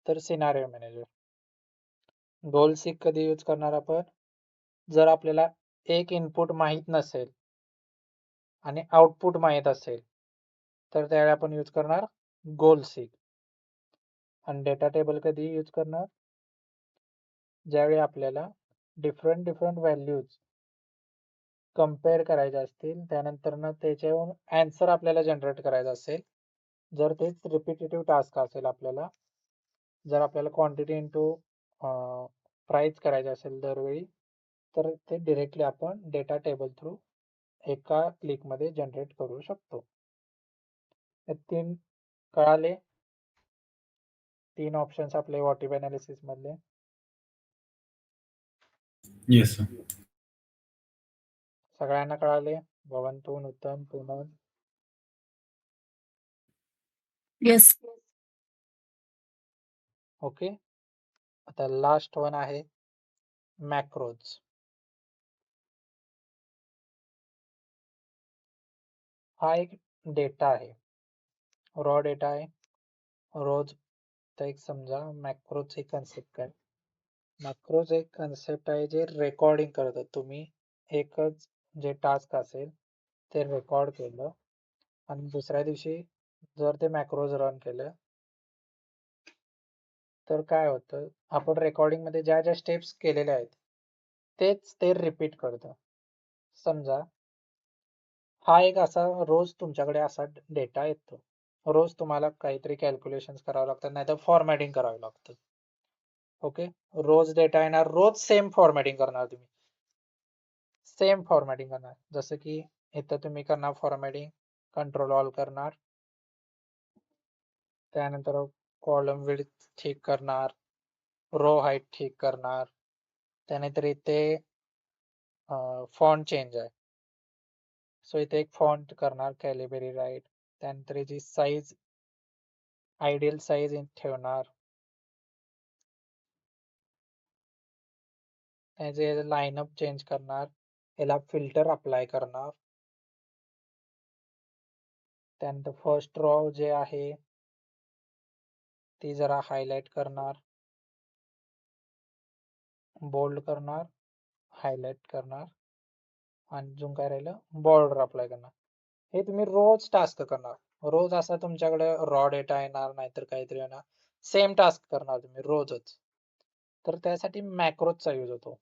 तर सिनारिओ मॅनेजर. गोल सीक कधी यूज करणार आपण जर आपल्याला एक इनपुट माहीत नसेल आणि आउटपुट माहीत असेल तर त्यावेळी आपण यूज करणार गोल सीक. आणि डेटा टेबल कधी यूज करणार ज्यावेळी आपल्याला डिफरंट व्हॅल्यूज कम्पेअर करायचे असतील त्यानंतर ना त्याच्यावरून आन्सर आपल्याला जनरेट करायचा असेल जर ते रिपिटेटिव्ह टास्क असेल आपल्याला जर आपल्याला क्वांटिटी इंटू प्राइस करायचे असेल दरवेळी तर ते डिरेक्टली आपण डेटा टेबल थ्रू एका क्लिकमध्ये जनरेट करू शकतो. 3 कळाले 3 ऑप्शन्स आपले व्हॉटिव्ह अनालिसिस मधले. Yes, sir. सगळ्यांना कळाले भवंतून उत्तम पूनम. येस. ओके आता लास्ट वन आहे मॅक्रोज. हा एक डेटा आहे रॉ डेटा आहे रोज तर एक समजा मॅक्रोज एक कन्सेप्ट काय मॅक्रोज एक कन्सेप्ट आहे जे रेकॉर्डिंग करतं. तुम्ही एकच जे टास्क असेल ते रेकॉर्ड केलं आणि दुसऱ्या दिवशी जर ते मॅक्रोज रन केलं तर काय होतं आपण रेकॉर्डिंग मध्ये ज्या ज्या स्टेप्स केलेल्या आहेत तेच ते रिपीट करतं. समजा हा एक असा रोज तुमच्याकडे असा डेटा येतो रोज तुम्हाला काहीतरी कॅल्क्युलेशन करावं लागतं नाहीतर फॉर्मॅटिंग करावं लागतं. ओके रोज डेटा येणार रोज सेम फॉर्मॅटिंग करणार तुम्ही सेम फॉर्मॅटिंग करणार जसं की इथं तुम्ही करणार फॉर्मॅटिंग कंट्रोल ऑल करणार त्यानंतर कॉलम विड्थ ठीक करणार रो हाईट ठीक करणार त्यानंतर इथे फॉन्ट चेंज आहे सो इथे एक फॉन्ट करणार कॅलिबरी राईट त्यानंतर याची साईज आयडियल साईज ठेवणार त्याचे लाईनअप चेंज करणार याला फिल्टर अप्लाय करणार त्यानंतर फर्स्ट रॉ जे आहे ती जरा हायलाइट करणार, बोल्ड करणार, हायलाइट करणार आणि अजून काय राहिलं, बॉर्डर अप्लाय करणार. हे तुम्ही रोज टास्क करणार. रोज असा तुमच्याकडे रॉ डेटा येणार, नाहीतर काहीतरी येणार, सेम टास्क करणार तुम्ही रोजच. तर त्यासाठी मॅक्रोजचा यूज होतो.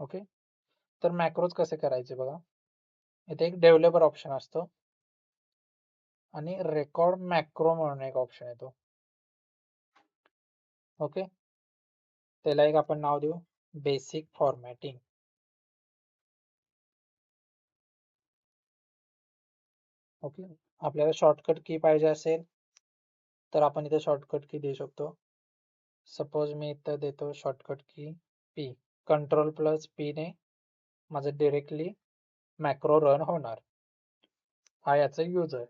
ओके, तर मॅक्रोज कसे करायचे बघा. इथे एक डेव्हलपर ऑप्शन असतो आणि रेकॉर्ड मॅक्रो म्हणून एक ऑप्शन येतो. ओके, त्याला एक आपण नाव देऊ बेसिक फॉर्मॅटिंग. ओके, आपल्याला शॉर्टकट की पाहिजे असेल तर आपण इथे शॉर्टकट की देऊ शकतो. सपोज मी इथं देतो शॉर्टकट की पी. Ctrl+P ने माझं डिरेक्टली मॅक्रो रन होणार. हा याचा यूज आहे.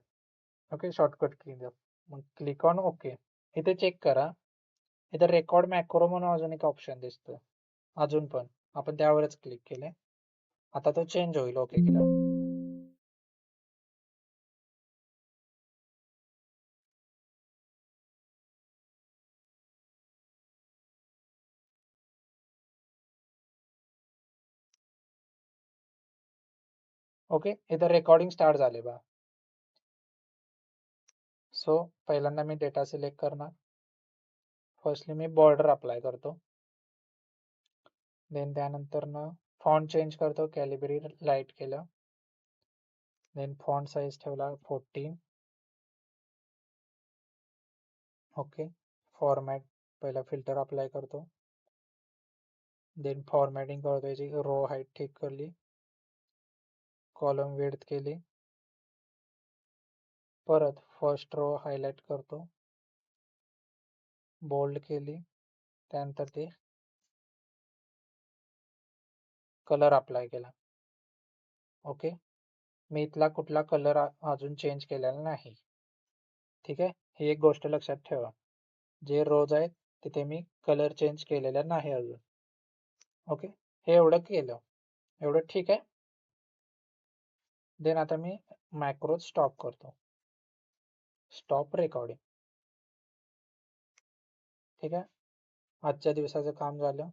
ओके, शॉर्टकट की द्या, मग क्लिक ऑन ओके. इथे चेक करा, इथे रेकॉर्ड मॅक्रो म्हणून अजून एक ऑप्शन दिसतं. अजून पण आपण त्यावरच क्लिक केले, आता तो चेंज होईल. ओके केला. ओके, इथं रेकॉर्डिंग स्टार्ट झाले बा. सो पहिल्यांदा मी डेटा सिलेक्ट करणार. फर्स्टली मी बॉर्डर अप्लाय करतो, देन त्यानंतर फॉन्ट चेंज करतो, कॅलिब्री लाईट केलं, देन फॉन्ट साईज ठेवला 14. ओके, फॉर्मॅट पहिला फिल्टर अप्लाय करतो, देन फॉर्मॅटिंग करतो, याची रो हाईट ठीक केली, कॉलम विड्थ केली, परत फर्स्ट रो हायलाइट करतो, बोल्ड केली, त्यानंतर ते कलर अप्लाय केला. ओके, मी इथला कुठला कलर अजून चेंज केलेला नाही. ठीक आहे, ही एक गोष्ट लक्षात ठेवा, जे रोज आहेत तिथे मी कलर चेंज केलेला नाही अजून. ओके, हे एवढं केलं, एवढं ठीक आहे. देन आता मी मॅक्रो स्टॉप करतो, स्टॉप रेकॉर्डिंग. ठीक आहे, आजच्या दिवसाचं काम झालं.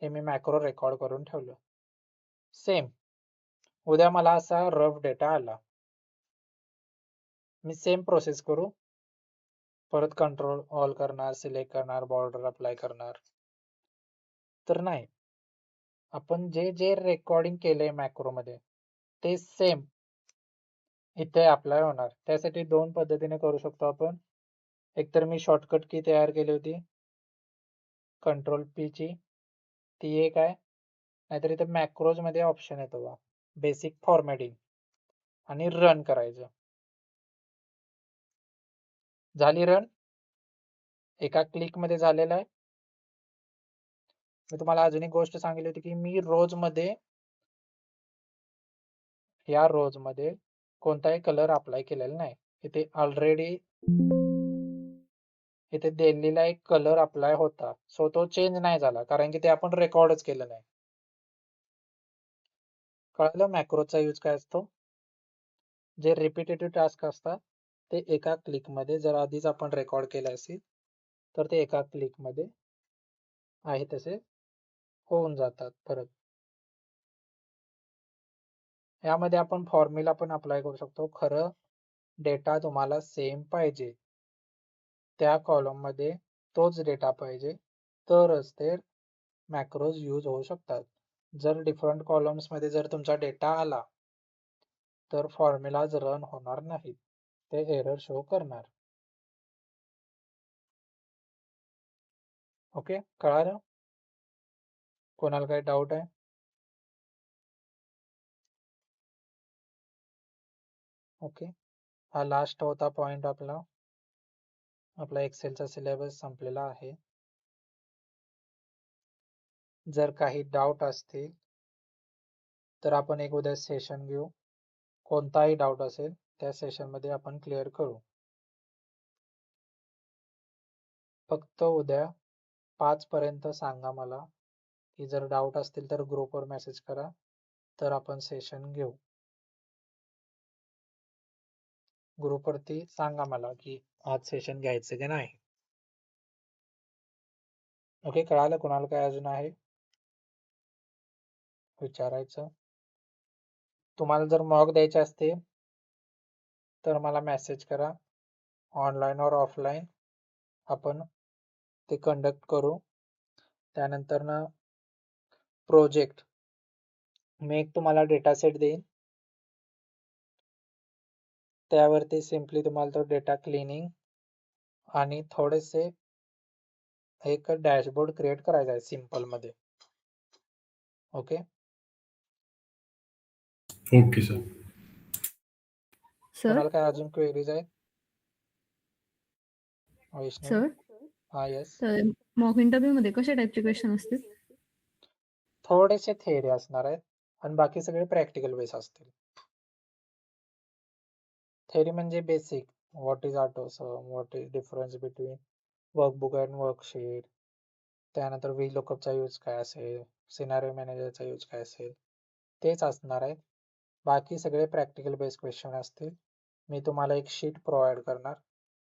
हे मी मॅक्रो रेकॉर्ड करून ठेवलं. सेम उद्या मला असा रफ डेटा आला, मी सेम प्रोसेस करू, परत कंट्रोल ऑल करणार, सिलेक्ट करणार, बॉर्डर अप्लाय करणार. तर नाही, आपण जे जे रेकॉर्डिंग केलंय मॅक्रो मध्ये ते सेम इथे अप्लाय होणार. त्यासाठी दोन पद्धतीने करू शकतो आपण. एकतर मी शॉर्टकट की तयार केली होती Ctrl+P ची, ती एक आहे. नाहीतर इथे मॅक्रोज मध्ये ऑप्शन येतो बा बेसिक फॉर्मॅटिंग, आणि रन करायचं. झाली रन, एका क्लिक मध्ये झालेला आहे. मी तुम्हाला अजून एक गोष्ट सांगितली होती की मी रोज मध्ये, या रोज मध्ये कोणताही कलर अप्लाय केलेला नाही. इथे ऑलरेडी इथे दिलेला एक कलर अप्लाय होता, सो तो चेंज नाही झाला, कारण की ते आपण रेकॉर्डच केलं नाही. कळलं मॅक्रोचा यूज काय असतो. जे रिपिटेटिव्ह टास्क असतात ते एका क्लिक मध्ये, जर आधीच आपण रेकॉर्ड केले असेल तर ते एका क्लिक मध्ये आहे तसे होऊन जातात परत. यामध्ये आपण फॉर्म्युला पण अप्लाय करू शकतो. खरं डेटा तुम्हाला सेम पाहिजे, त्या कॉलम मध्ये तोच डेटा पाहिजे, तरच ते मॅक्रोज यूज होऊ शकतात. जर डिफरंट कॉलम्स मध्ये जर तुमचा डेटा आला तर फॉर्म्युलाज रन होणार नाहीत, ते एरर शो करणार. ओके, कळालं? कोणाला काही डाऊट आहे? ओके, हा लास्ट होता पॉइंट आपला एक्सेलचा सिलेबस संपलेला आहे. जर काही डाऊट असतील तर आपण एक उद्या सेशन घेऊ. कोणताही डाऊट असेल त्या सेशन मध्ये आपण क्लिअर करू. फक्त उद्या 5 पर्यंत सांगा मला, की जर डाऊट असतील तर ग्रुपवर मेसेज करा, तर आपण सेशन घेऊ. ग्रुपवरती सांगा मला की आज सेशन घ्यायचं की नाही. ओके, कळालं? कोणाला काय अजून आहे विचारायचं? तुम्हाला जर मॉक द्यायचे असते तर मला मेसेज करा, ऑनलाईन और ऑफलाईन आपण ते कंडक्ट करू. त्यानंतर ना प्रोजेक्ट मी एक तुम्हाला डेटा सेट देईन, त्यावरती सिम्पली तुम्हाला तो डेटा क्लिनिंग आणि थोडेसे एक डॅशबोर्ड क्रिएट करायचा आहे सिम्पल मध्ये. Okay okay sir. सर कोणाला काय अजून क्वेरीज आहेत? वैष्णवी? सर हा यस. तर मॉक इंटरव्ह्यू मध्ये कशा टाईपचे क्वेश्चन असतील? थोडेसे थेअरी असणार आहेत आणि बाकी सगळे प्रॅक्टिकल बेस असतील. थेअरी म्हणजे basic, what is AutoSum, what is difference between workbook and worksheet, त्यानंतर व्ही लुकअपचा यूज काय असेल, सिनारिओ मॅनेजरचा यूज काय असेल, तेच असणार आहेत. बाकी सगळे प्रॅक्टिकल बेस क्वेश्चन असतील. मी तुम्हाला एक शीट प्रोव्हाइड करणार,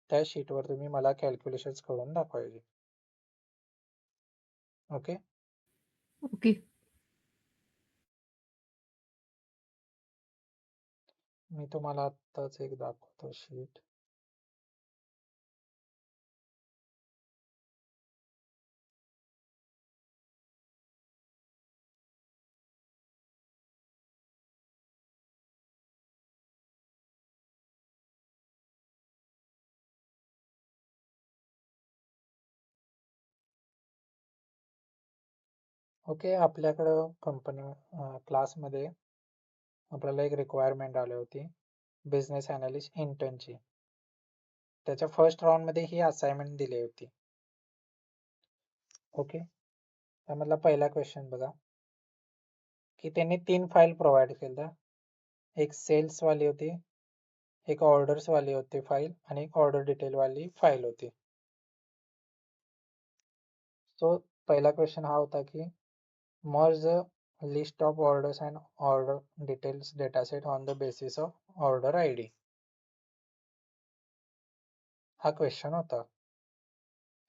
त्या शीटवर तुम्ही मला कॅल्क्युलेशन्स करून दाखवायचे. Okay okay. मी तुम्हाला आत्ताच एक दाखवतो शीट. ओके, आपल्याकडं कंपनी क्लासमध्ये आपल्याला एक रिक्वायरमेंट आली होती बिझनेस अनालिस्ट इंटर्नची. त्याच्या फर्स्ट राऊंडमध्ये ही असाइनमेंट दिली होती. ओके, त्यामधला पहिला क्वेश्चन बघा की त्यांनी 3 फाईल प्रोव्हाइड केल्या. एक सेल्स वाली होती, एक ऑर्डर्स वाली होती फाईल आणि एक ऑर्डर डिटेल वाली फाईल होती. सो पहिला क्वेश्चन हा होता की merge list of orders and order details dataset on the basis of order ID. हा क्वेश्चन होता.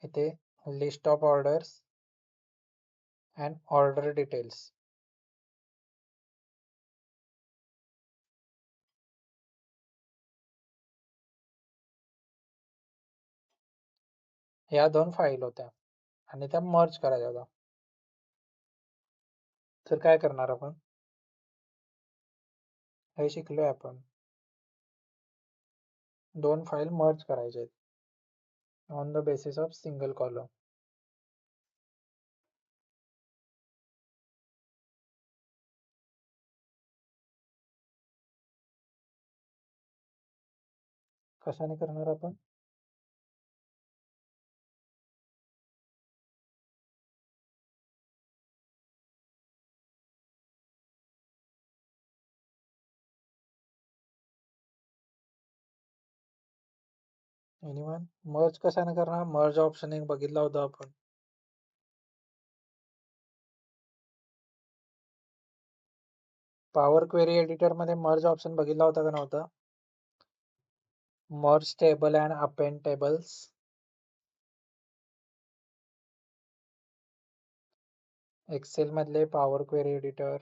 इथे list of orders and order details या 2 फाईल होत्या आणि त्या मर्ज करायच्या होत्या. तर काय करणार आपण? हे शिकलोय आपण. 2 फाईल मर्ज करायचे आहेत on the basis of single column. कशाने करणार आपण? एनीवन? मर्ज कशाने करणार? मर्ज ऑप्शन एक बघितला होता आपण. पॉवर क्वेरी एडिटर मध्ये मर्ज ऑप्शन बघितला होता का नव्हता? Merge table and append tables. Excel मधले पॉवर क्वेरी एडिटर.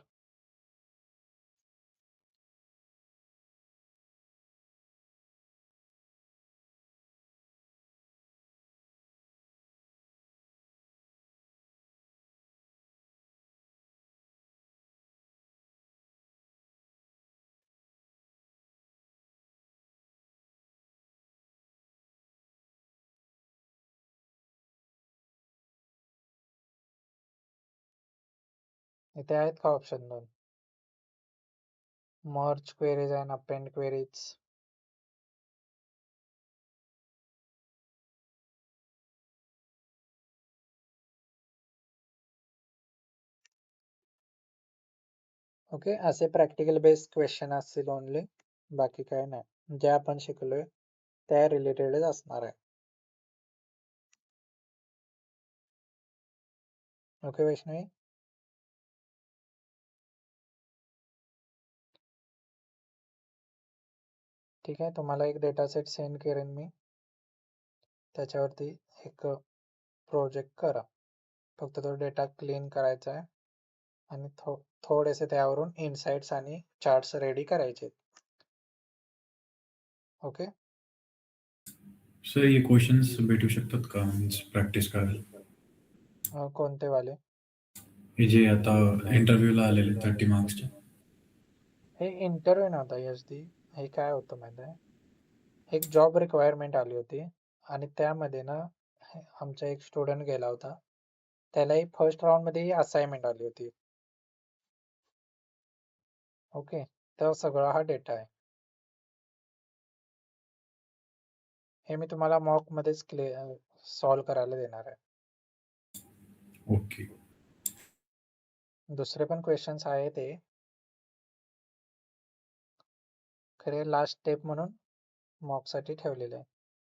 इथे आहेत का option 2? Merge queries and append queries. Okay, असे प्रॅक्टिकल बेस्ड क्वेश्चन असतील ओनली, बाकी काय नाही. जे आपण शिकलोय त्या रिलेटेडच असणार आहे. ओके वैष्णवी? ठीक आहे, तुम्हाला एक डेटा सेट सेंड करेन मी, त्याच्यावरती एक प्रोजेक्ट करा. फक्त तो डेटा क्लीन करायचा आहे आणि थोडेसे त्यावरून इनसाइट्स आणि चार्ट्स रेडी करायचे. ओके. सर ये क्वेश्चन्स भेटू शकतात का मीन्स प्रॅक्टिस करायला? कोणते वाले? हे जे आता इंटरव्ह्यूला आलेले 30 मार्क्सचे. हे इंटरव्ह्यू नव्हता यशदी, हे काय होतं माहिती आहे, एक जॉब रिक्वायरमेंट आली होती आणि त्यामध्ये ना आमचा एक स्टुडंट गेला होता, त्यालाही फर्स्ट राऊंडमध्ये ही असाइनमेंट आली होती. ओके, तर सगळा हा डेटा आहे. हे मी तुम्हाला मॉक मध्येच सॉल्व करायला देणार आहे. ओके. दुसरे पण क्वेश्चन्स आहे ते खरे लास्ट स्टेप म्हणून मॉकसाठी ठेवलेले आहे.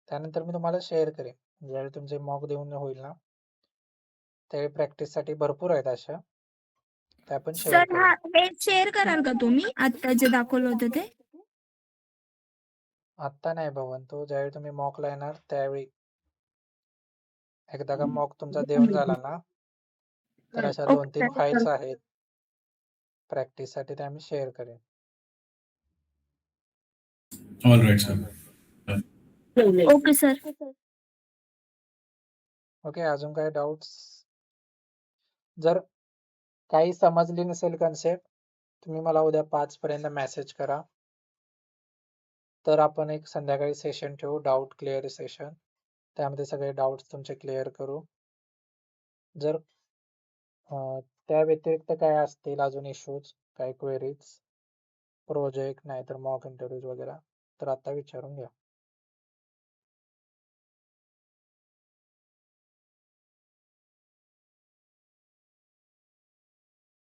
त्यानंतर मी तुम्हाला शेअर करेन ज्यावेळी तुमचे मॉक देऊन होईल ना, त्यावेळी प्रॅक्टिससाठी भरपूर आहेत अशा, त्या पण शेअर सर हा करेन. हे शेअर कराल का तुम्ही आता जे दाखवलं होतं ते? आत्ता नाही भवन, तो ज्यावेळी तुम्ही मॉकला येणार त्यावेळी, एकदा का मॉक तुमचा देऊन झाला ना, तर अशा 2-3 फाईल्स आहेत प्रॅक्टिससाठी, त्या मी शेअर करेन. All right sir. Okay sir. Okay, अजून काय डाऊट्स? जर काही समजली नसेल कन्सेप्ट, तुम्ही मला उद्या 5 पर्यंत मेसेज करा, तर आपण एक संध्याकाळी सेशन ठेवू, डाऊट क्लिअर सेशन. त्यामध्ये सगळे डाऊट्स तुमचे क्लिअर करू. जर त्या व्यतिरिक्त काय असतील अजून इश्यूज, काय क्वेरीज, प्रोजेक्ट नाही तर मॉक इंटरव्ह्यूज वगैरे, तर आता विचारून घ्या.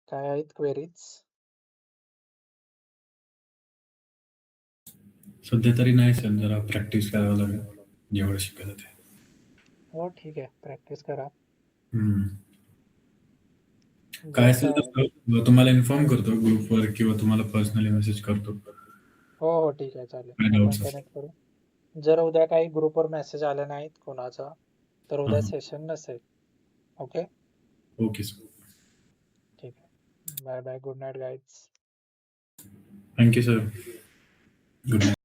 काय आहेत क्वेरीज? सध्या तरी नाही सर, जरा प्रॅक्टिस करावं लागेल जेवढं शिकायला ते. हो ठीक आहे, प्रॅक्टिस करा. काय जर असेल तर तुम्हाला इन्फॉर्म करतो ग्रुपवर किंवा तुम्हाला पर्सनली मेसेज करतो. हो ठीक आहे, चालेल, काय आपण डाऊट्स असतील. कनेक्ट करू. जर उद्या काही ग्रुपवर मेसेज आले नाहीत कोणाचा, तर उद्या हां. सेशन नसेल. Okay, okay sir. ठीक आहे. Bye bye, good night guys. Thank you sir. Good night.